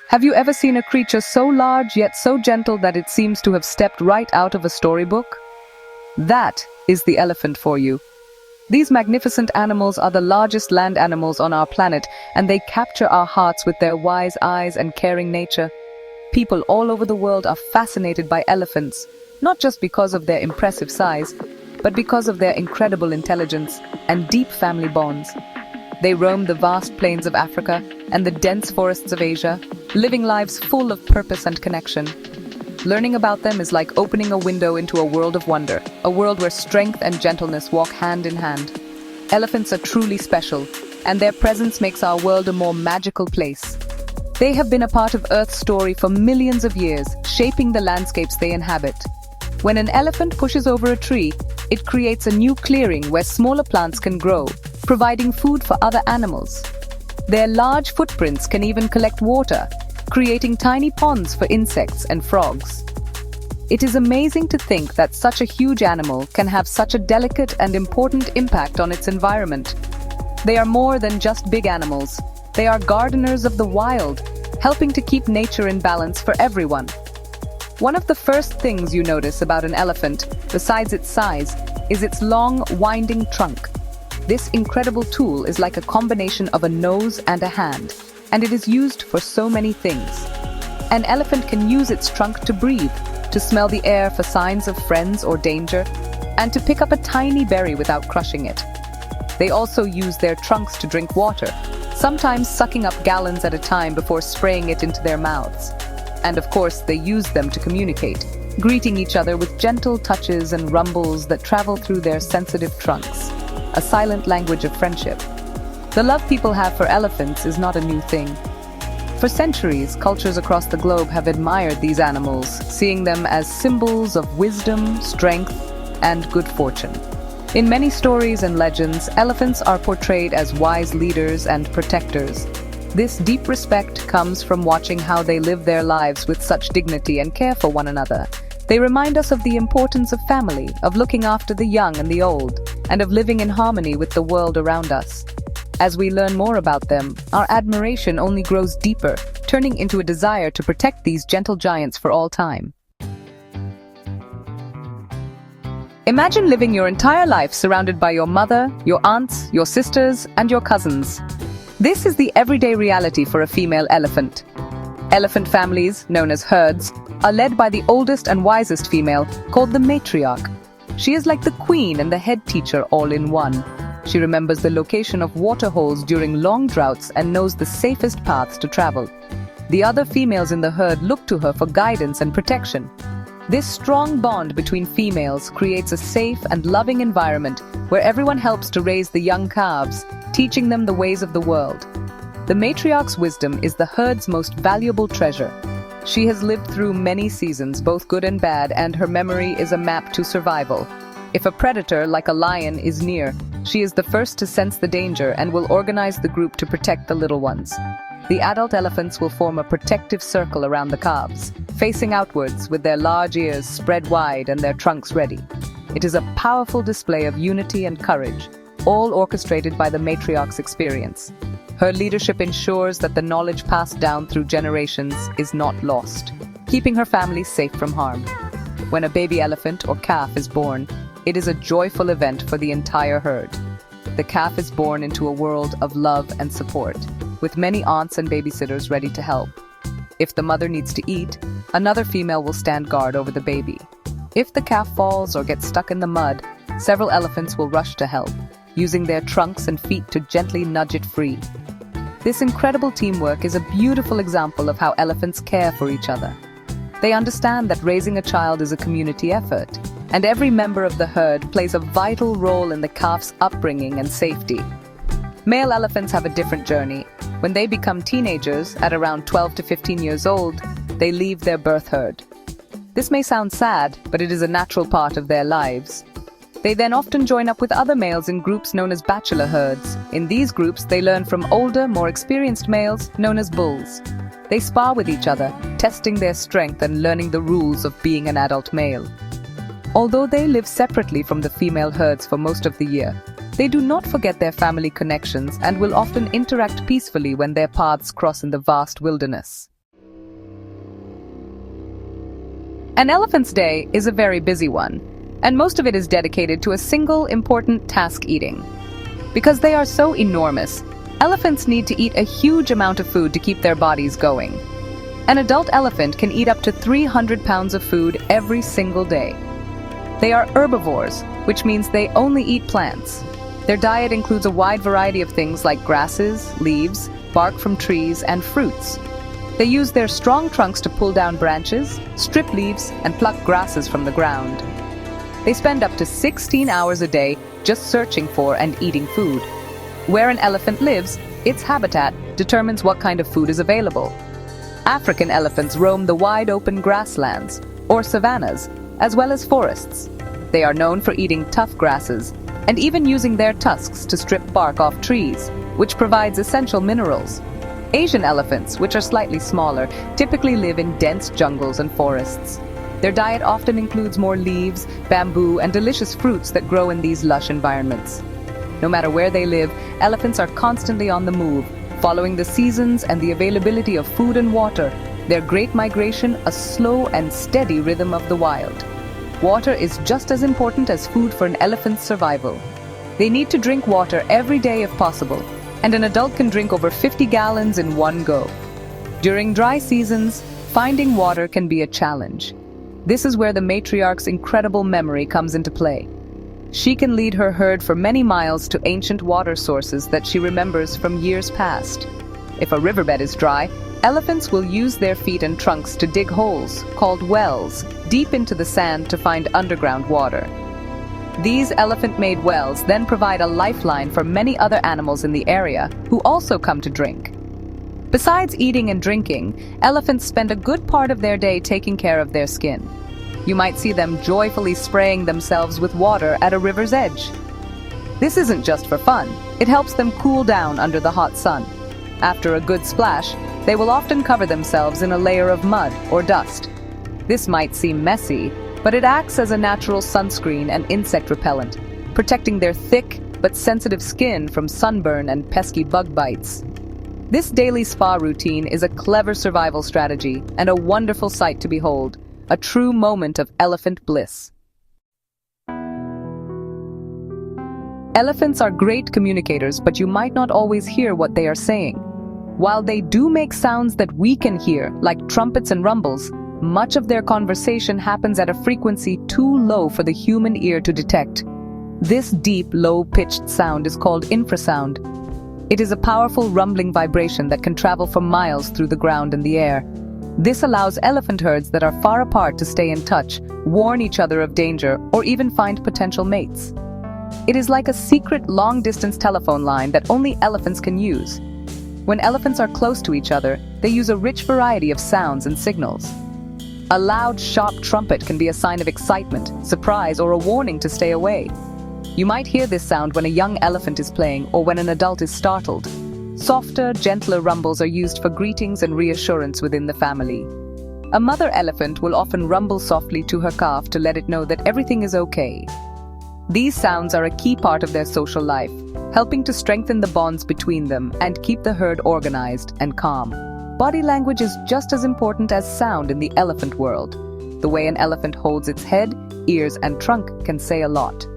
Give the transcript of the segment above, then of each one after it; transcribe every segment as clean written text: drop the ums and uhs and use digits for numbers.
Have you ever seen a creature so large yet so gentle that it seems to have stepped right out of a storybook? That is the elephant for you. These magnificent animals are the largest land animals on our planet, and they capture our hearts with their wise eyes and caring nature. People all over the world are fascinated by elephants, not just because of their impressive size, but because of their incredible intelligence and deep family bonds. They roam the vast plains of Africa and the dense forests of Asia, living lives full of purpose and connection. Learning about them is like opening a window into a world of wonder, a world where strength and gentleness walk hand in hand. Elephants are truly special, and their presence makes our world a more magical place. They have been a part of Earth's story for millions of years, shaping the landscapes they inhabit. When an elephant pushes over a tree, it creates a new clearing where smaller plants can grow, providing food for other animals. Their large footprints can even collect water, creating tiny ponds for insects and frogs. It is amazing to think that such a huge animal can have such a delicate and important impact on its environment. They are more than just big animals. They are gardeners of the wild, helping to keep nature in balance for everyone. One of the first things you notice about an elephant, besides its size, is its long, winding trunk. This incredible tool is like a combination of a nose and a hand, and it is used for so many things. An elephant can use its trunk to breathe, to smell the air for signs of friends or danger, and to pick up a tiny berry without crushing it. They also use their trunks to drink water, sometimes sucking up gallons at a time before spraying it into their mouths. And of course, they use them to communicate, greeting each other with gentle touches and rumbles that travel through their sensitive trunks, a silent language of friendship. The love people have for elephants is not a new thing. For centuries, cultures across the globe have admired these animals, seeing them as symbols of wisdom, strength, and good fortune. In many stories and legends, elephants are portrayed as wise leaders and protectors. This deep respect comes from watching how they live their lives with such dignity and care for one another. They remind us of the importance of family, of looking after the young and the old, and of living in harmony with the world around us. As we learn more about them, our admiration only grows deeper, turning into a desire to protect these gentle giants for all time. Imagine living your entire life surrounded by your mother, your aunts, your sisters, and your cousins. This is the everyday reality for a female elephant. Elephant families, known as herds, are led by the oldest and wisest female, called the matriarch. She is like the queen and the head teacher all in one. She remembers the location of water holes during long droughts and knows the safest paths to travel. The other females in the herd look to her for guidance and protection. This strong bond between females creates a safe and loving environment where everyone helps to raise the young calves, teaching them the ways of the world. The matriarch's wisdom is the herd's most valuable treasure. She has lived through many seasons, both good and bad, and her memory is a map to survival. If a predator, like a lion, is near, she is the first to sense the danger and will organize the group to protect the little ones. The adult elephants will form a protective circle around the calves, facing outwards with their large ears spread wide and their trunks ready. It is a powerful display of unity and courage, all orchestrated by the matriarch's experience. Her leadership ensures that the knowledge passed down through generations is not lost, keeping her family safe from harm. When a baby elephant or calf is born, it is a joyful event for the entire herd. The calf is born into a world of love and support, with many aunts and babysitters ready to help. If the mother needs to eat, another female will stand guard over the baby. If the calf falls or gets stuck in the mud, several elephants will rush to help, using their trunks and feet to gently nudge it free. This incredible teamwork is a beautiful example of how elephants care for each other. They understand that raising a child is a community effort, and every member of the herd plays a vital role in the calf's upbringing and safety. Male elephants have a different journey. When they become teenagers, at around 12 to 15 years old, they leave their birth herd. This may sound sad, but it is a natural part of their lives. They then often join up with other males in groups known as bachelor herds. In these groups, they learn from older, more experienced males, known as bulls. They spar with each other, testing their strength and learning the rules of being an adult male. Although they live separately from the female herds for most of the year, they do not forget their family connections and will often interact peacefully when their paths cross in the vast wilderness. An elephant's day is a very busy one, and most of it is dedicated to a single important task: eating. Because they are so enormous, elephants need to eat a huge amount of food to keep their bodies going. An adult elephant can eat up to 300 pounds of food every single day. They are herbivores, which means they only eat plants. Their diet includes a wide variety of things like grasses, leaves, bark from trees, and fruits. They use their strong trunks to pull down branches, strip leaves, and pluck grasses from the ground. They spend up to 16 hours a day just searching for and eating food. Where an elephant lives, its habitat determines what kind of food is available. African elephants roam the wide-open grasslands, or savannas, as well as forests. They are known for eating tough grasses, and even using their tusks to strip bark off trees, which provides essential minerals. Asian elephants, which are slightly smaller, typically live in dense jungles and forests. Their diet often includes more leaves, bamboo, and delicious fruits that grow in these lush environments. No matter where they live, elephants are constantly on the move, following the seasons and the availability of food and water. Their great migration, a slow and steady rhythm of the wild. Water is just as important as food for an elephant's survival. They need to drink water every day if possible, and an adult can drink over 50 gallons in one go. During dry seasons, finding water can be a challenge. This is where the matriarch's incredible memory comes into play. She can lead her herd for many miles to ancient water sources that she remembers from years past. If a riverbed is dry, elephants will use their feet and trunks to dig holes, called wells, deep into the sand to find underground water. These elephant-made wells then provide a lifeline for many other animals in the area who also come to drink. Besides eating and drinking, elephants spend a good part of their day taking care of their skin. You might see them joyfully spraying themselves with water at a river's edge. This isn't just for fun. It helps them cool down under the hot sun. After a good splash, they will often cover themselves in a layer of mud or dust. This might seem messy, but it acts as a natural sunscreen and insect repellent, protecting their thick but sensitive skin from sunburn and pesky bug bites. This daily spa routine is a clever survival strategy and a wonderful sight to behold, a true moment of elephant bliss. Elephants are great communicators, but you might not always hear what they are saying. While they do make sounds that we can hear, like trumpets and rumbles, much of their conversation happens at a frequency too low for the human ear to detect. This deep, low-pitched sound is called infrasound. It is a powerful rumbling vibration that can travel for miles through the ground and the air. This allows elephant herds that are far apart to stay in touch, warn each other of danger, or even find potential mates. It is like a secret long-distance telephone line that only elephants can use. When elephants are close to each other, they use a rich variety of sounds and signals. A loud, sharp trumpet can be a sign of excitement, surprise, or a warning to stay away. You might hear this sound when a young elephant is playing or when an adult is startled. Softer, gentler rumbles are used for greetings and reassurance within the family. A mother elephant will often rumble softly to her calf to let it know that everything is okay. These sounds are a key part of their social life, helping to strengthen the bonds between them and keep the herd organized and calm. Body language is just as important as sound in the elephant world. The way an elephant holds its head, ears, and trunk can say a lot.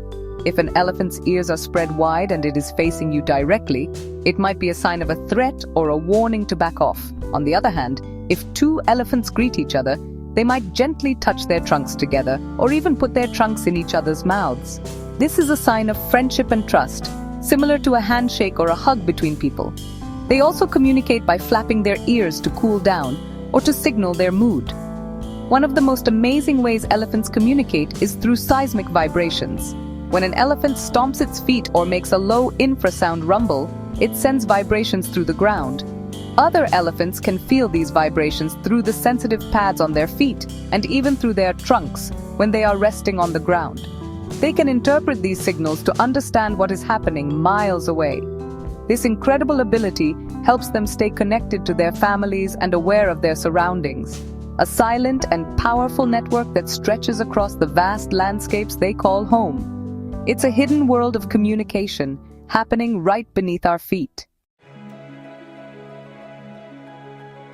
If an elephant's ears are spread wide and it is facing you directly, it might be a sign of a threat or a warning to back off. On the other hand, if two elephants greet each other, they might gently touch their trunks together or even put their trunks in each other's mouths. This is a sign of friendship and trust, similar to a handshake or a hug between people. They also communicate by flapping their ears to cool down or to signal their mood. One of the most amazing ways elephants communicate is through seismic vibrations. When an elephant stomps its feet or makes a low infrasound rumble, it sends vibrations through the ground. Other elephants can feel these vibrations through the sensitive pads on their feet and even through their trunks when they are resting on the ground. They can interpret these signals to understand what is happening miles away. This incredible ability helps them stay connected to their families and aware of their surroundings. A silent and powerful network that stretches across the vast landscapes they call home. It's a hidden world of communication happening right beneath our feet.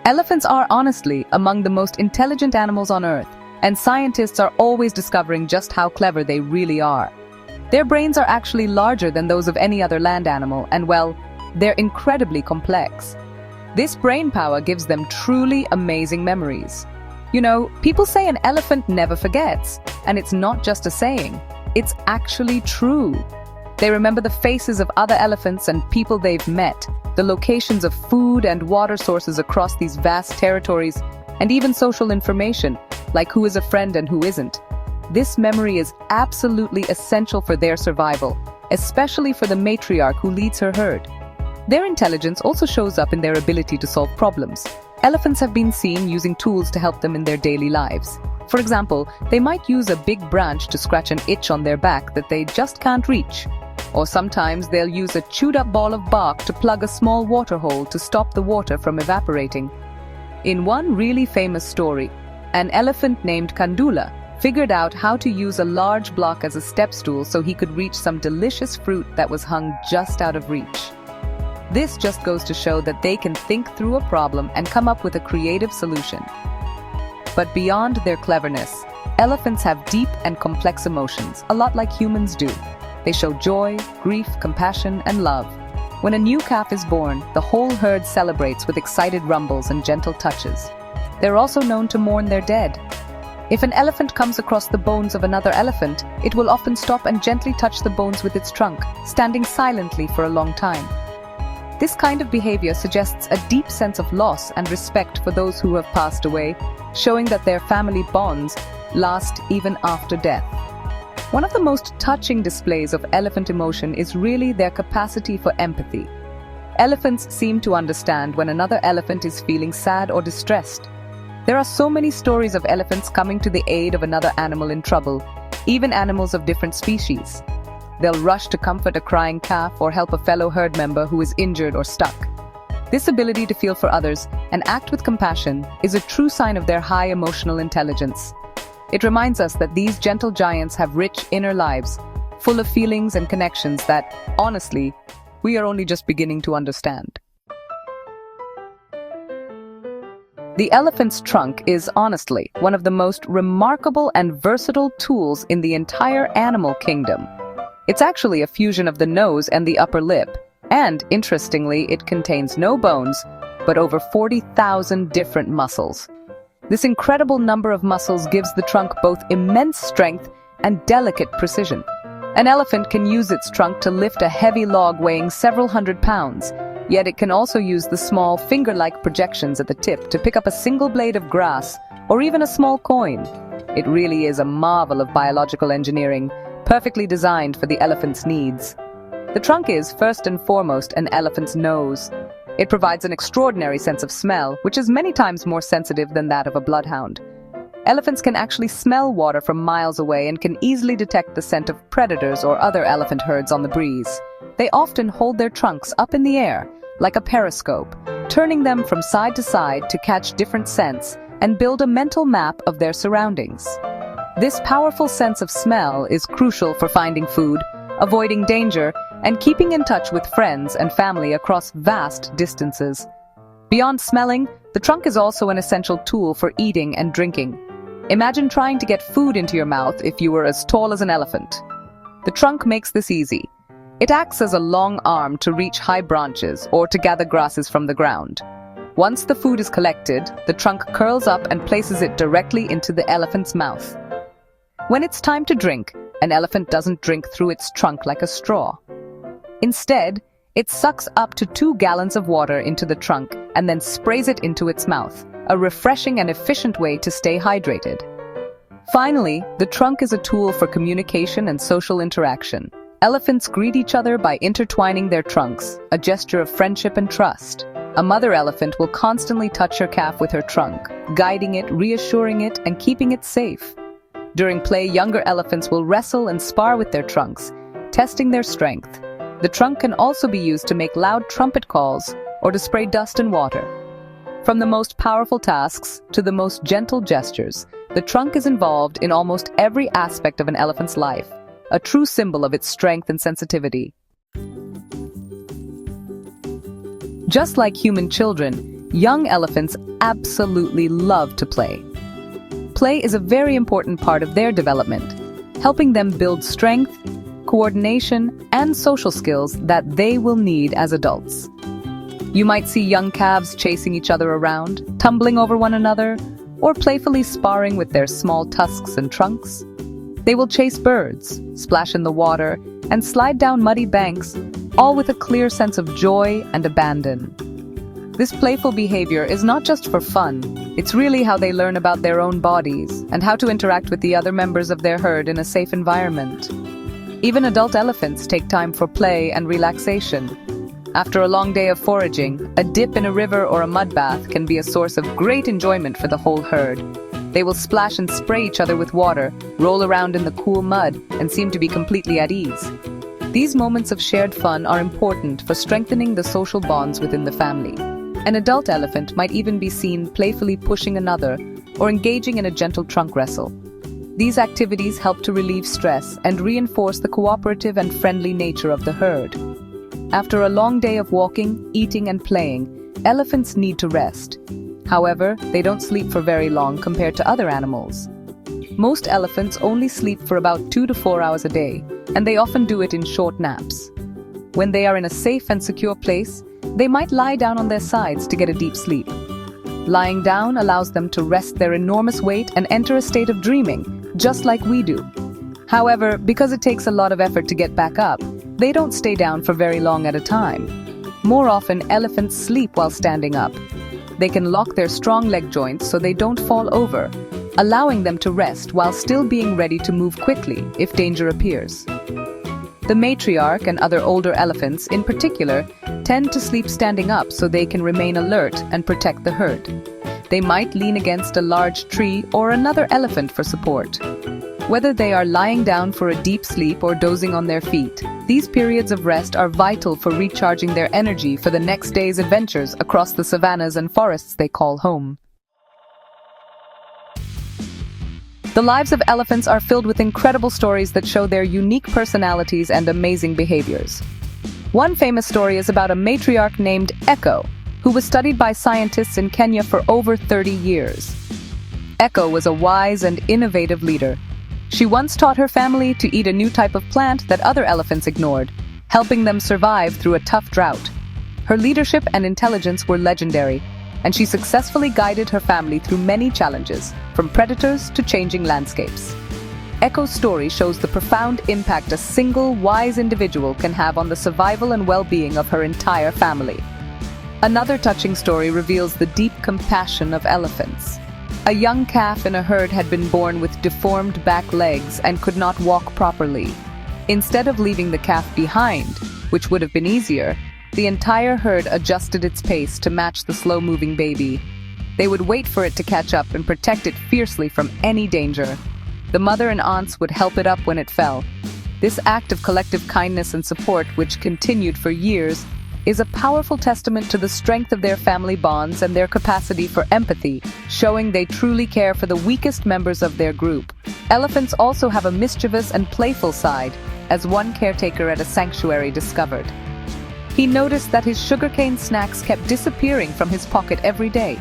Elephants are honestly among the most intelligent animals on Earth. And scientists are always discovering just how clever they really are. Their brains are actually larger than those of any other land animal, and well, they're incredibly complex. This brain power gives them truly amazing memories. You know, people say an elephant never forgets, and it's not just a saying. It's actually true. They remember the faces of other elephants and people they've met, the locations of food and water sources across these vast territories, and even social information, like who is a friend and who isn't. This memory is absolutely essential for their survival, especially for the matriarch who leads her herd. Their intelligence also shows up in their ability to solve problems. Elephants have been seen using tools to help them in their daily lives. For example, they might use a big branch to scratch an itch on their back that they just can't reach. Or sometimes they'll use a chewed-up ball of bark to plug a small water hole to stop the water from evaporating. In one really famous story, an elephant named Kandula figured out how to use a large block as a step stool so he could reach some delicious fruit that was hung just out of reach. This just goes to show that they can think through a problem and come up with a creative solution. But beyond their cleverness, elephants have deep and complex emotions, a lot like humans do. They show joy, grief, compassion, and love. When a new calf is born, the whole herd celebrates with excited rumbles and gentle touches. They're also known to mourn their dead. If an elephant comes across the bones of another elephant, it will often stop and gently touch the bones with its trunk, standing silently for a long time. This kind of behavior suggests a deep sense of loss and respect for those who have passed away, showing that their family bonds last even after death. One of the most touching displays of elephant emotion is really their capacity for empathy. Elephants seem to understand when another elephant is feeling sad or distressed. There are so many stories of elephants coming to the aid of another animal in trouble, even animals of different species. They'll rush to comfort a crying calf or help a fellow herd member who is injured or stuck. This ability to feel for others and act with compassion is a true sign of their high emotional intelligence. It reminds us that these gentle giants have rich inner lives, full of feelings and connections that, honestly, we are only just beginning to understand. The elephant's trunk is, honestly, one of the most remarkable and versatile tools in the entire animal kingdom. It's actually a fusion of the nose and the upper lip, and, interestingly, it contains no bones, but over 40,000 different muscles. This incredible number of muscles gives the trunk both immense strength and delicate precision. An elephant can use its trunk to lift a heavy log weighing several hundred pounds, yet it can also use the small finger-like projections at the tip to pick up a single blade of grass or even a small coin. It really is a marvel of biological engineering, perfectly designed for the elephant's needs. The trunk is, first and foremost, an elephant's nose. It provides an extraordinary sense of smell, which is many times more sensitive than that of a bloodhound. Elephants can actually smell water from miles away and can easily detect the scent of predators or other elephant herds on the breeze. They often hold their trunks up in the air, like a periscope, turning them from side to side to catch different scents and build a mental map of their surroundings. This powerful sense of smell is crucial for finding food, avoiding danger, and keeping in touch with friends and family across vast distances. Beyond smelling, the trunk is also an essential tool for eating and drinking. Imagine trying to get food into your mouth if you were as tall as an elephant. The trunk makes this easy. It acts as a long arm to reach high branches or to gather grasses from the ground. Once the food is collected, the trunk curls up and places it directly into the elephant's mouth. When it's time to drink, an elephant doesn't drink through its trunk like a straw. Instead, it sucks up to 2 gallons of water into the trunk and then sprays it into its mouth, a refreshing and efficient way to stay hydrated. Finally, the trunk is a tool for communication and social interaction. Elephants greet each other by intertwining their trunks, a gesture of friendship and trust. A mother elephant will constantly touch her calf with her trunk, guiding it, reassuring it, and keeping it safe. During play, younger elephants will wrestle and spar with their trunks, testing their strength. The trunk can also be used to make loud trumpet calls or to spray dust and water. From the most powerful tasks to the most gentle gestures, the trunk is involved in almost every aspect of an elephant's life, a true symbol of its strength and sensitivity. Just like human children, young elephants absolutely love to play. play is a very important part of their development, helping them build strength, coordination, and social skills that they will need as adults. You might see young calves chasing each other around, tumbling over one another, or playfully sparring with their small tusks and trunks. They will chase birds, splash in the water, and slide down muddy banks, all with a clear sense of joy and abandon. This playful behavior is not just for fun, it's really how they learn about their own bodies and how to interact with the other members of their herd in a safe environment. Even adult elephants take time for play and relaxation. After a long day of foraging, a dip in a river or a mud bath can be a source of great enjoyment for the whole herd. They will splash and spray each other with water, roll around in the cool mud, and seem to be completely at ease. These moments of shared fun are important for strengthening the social bonds within the family. An adult elephant might even be seen playfully pushing another or engaging in a gentle trunk wrestle. These activities help to relieve stress and reinforce the cooperative and friendly nature of the herd. After a long day of walking, eating, and playing, elephants need to rest. However, they don't sleep for very long compared to other animals. Most elephants only sleep for about 2 to 4 hours a day, and they often do it in short naps. When they are in a safe and secure place, they might lie down on their sides to get a deep sleep. Lying down allows them to rest their enormous weight and enter a state of dreaming, just like we do. However, because it takes a lot of effort to get back up, they don't stay down for very long at a time. More often, elephants sleep while standing up. They can lock their strong leg joints so they don't fall over, allowing them to rest while still being ready to move quickly if danger appears. The matriarch and other older elephants, in particular, tend to sleep standing up so they can remain alert and protect the herd. They might lean against a large tree or another elephant for support. Whether they are lying down for a deep sleep or dozing on their feet, these periods of rest are vital for recharging their energy for the next day's adventures across the savannas and forests they call home. The lives of elephants are filled with incredible stories that show their unique personalities and amazing behaviors. One famous story is about a matriarch named Echo, who was studied by scientists in Kenya for over 30 years. Echo was a wise and innovative leader. She once taught her family to eat a new type of plant that other elephants ignored, helping them survive through a tough drought. Her leadership and intelligence were legendary, and she successfully guided her family through many challenges, from predators to changing landscapes. Echo's story shows the profound impact a single, wise individual can have on the survival and well-being of her entire family. Another touching story reveals the deep compassion of elephants. A young calf in a herd had been born with deformed back legs and could not walk properly. Instead of leaving the calf behind, which would have been easier, the entire herd adjusted its pace to match the slow-moving baby. They would wait for it to catch up and protect it fiercely from any danger. The mother and aunts would help it up when it fell. This act of collective kindness and support, which continued for years, is a powerful testament to the strength of their family bonds and their capacity for empathy, showing they truly care for the weakest members of their group. Elephants also have a mischievous and playful side, as one caretaker at a sanctuary discovered. He noticed that his sugarcane snacks kept disappearing from his pocket every day.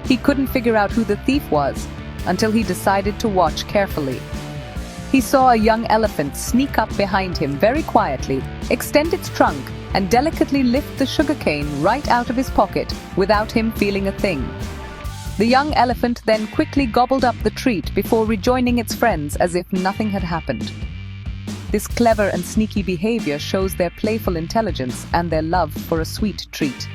He couldn't figure out who the thief was until he decided to watch carefully. He saw a young elephant sneak up behind him very quietly, extend its trunk, and delicately lift the sugarcane right out of his pocket without him feeling a thing. The young elephant then quickly gobbled up the treat before rejoining its friends as if nothing had happened. This clever and sneaky behavior shows their playful intelligence and their love for a sweet treat.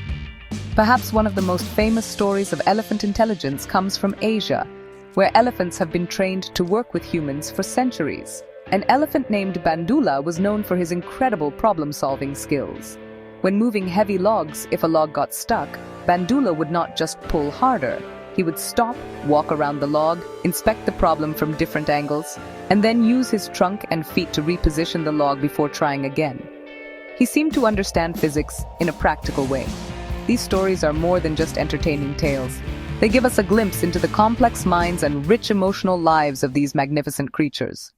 Perhaps one of the most famous stories of elephant intelligence comes from Asia, where elephants have been trained to work with humans for centuries. An elephant named Bandula was known for his incredible problem-solving skills. When moving heavy logs, if a log got stuck, Bandula would not just pull harder. He would stop, walk around the log, inspect the problem from different angles, and then use his trunk and feet to reposition the log before trying again. He seemed to understand physics in a practical way. These stories are more than just entertaining tales. They give us a glimpse into the complex minds and rich emotional lives of these magnificent creatures.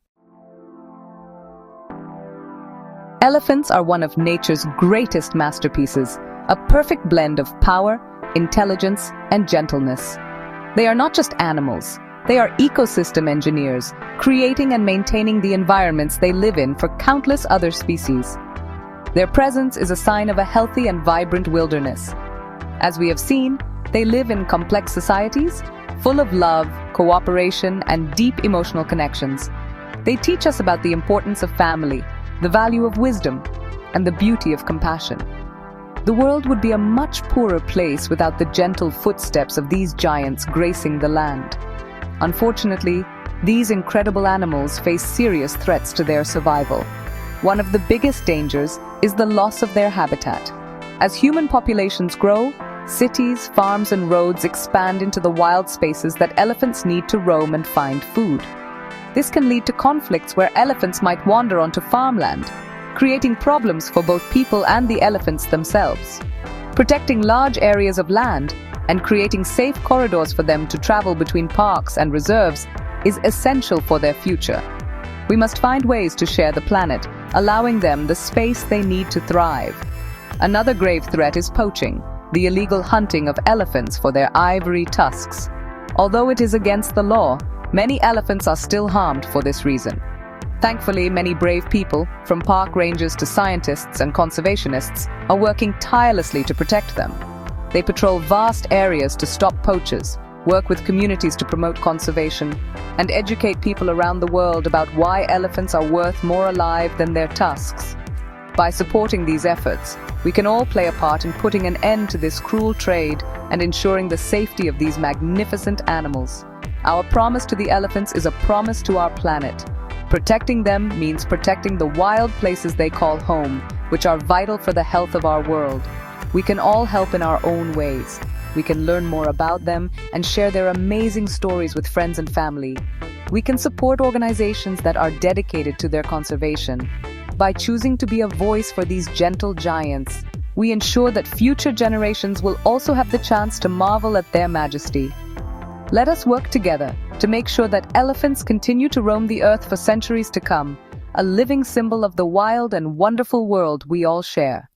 Elephants are one of nature's greatest masterpieces, a perfect blend of power, intelligence, and gentleness. They are not just animals, They are ecosystem engineers, creating and maintaining the environments they live in for countless other species. Their presence is a sign of a healthy and vibrant wilderness. As we have seen, they live in complex societies, full of love, cooperation, and deep emotional connections. They teach us about the importance of family, the value of wisdom, and the beauty of compassion. The world would be a much poorer place without the gentle footsteps of these giants gracing the land. Unfortunately, these incredible animals face serious threats to their survival. One of the biggest dangers is the loss of their habitat. As human populations grow, cities, farms, and roads expand into the wild spaces that elephants need to roam and find food. This can lead to conflicts where elephants might wander onto farmland, creating problems for both people and the elephants themselves. Protecting large areas of land and creating safe corridors for them to travel between parks and reserves is essential for their future. We must find ways to share the planet, allowing them the space they need to thrive. Another grave threat is poaching, the illegal hunting of elephants for their ivory tusks. Although it is against the law, many elephants are still harmed for this reason. Thankfully, many brave people, from park rangers to scientists and conservationists, are working tirelessly to protect them. They patrol vast areas to stop poachers, work with communities to promote conservation, and educate people around the world about why elephants are worth more alive than their tusks. By supporting these efforts, we can all play a part in putting an end to this cruel trade and ensuring the safety of these magnificent animals. Our promise to the elephants is a promise to our planet. Protecting them means protecting the wild places they call home, which are vital for the health of our world. We can all help in our own ways. We can learn more about them and share their amazing stories with friends and family. We can support organizations that are dedicated to their conservation. By choosing to be a voice for these gentle giants, we ensure that future generations will also have the chance to marvel at their majesty. Let us work together to make sure that elephants continue to roam the earth for centuries to come, a living symbol of the wild and wonderful world we all share.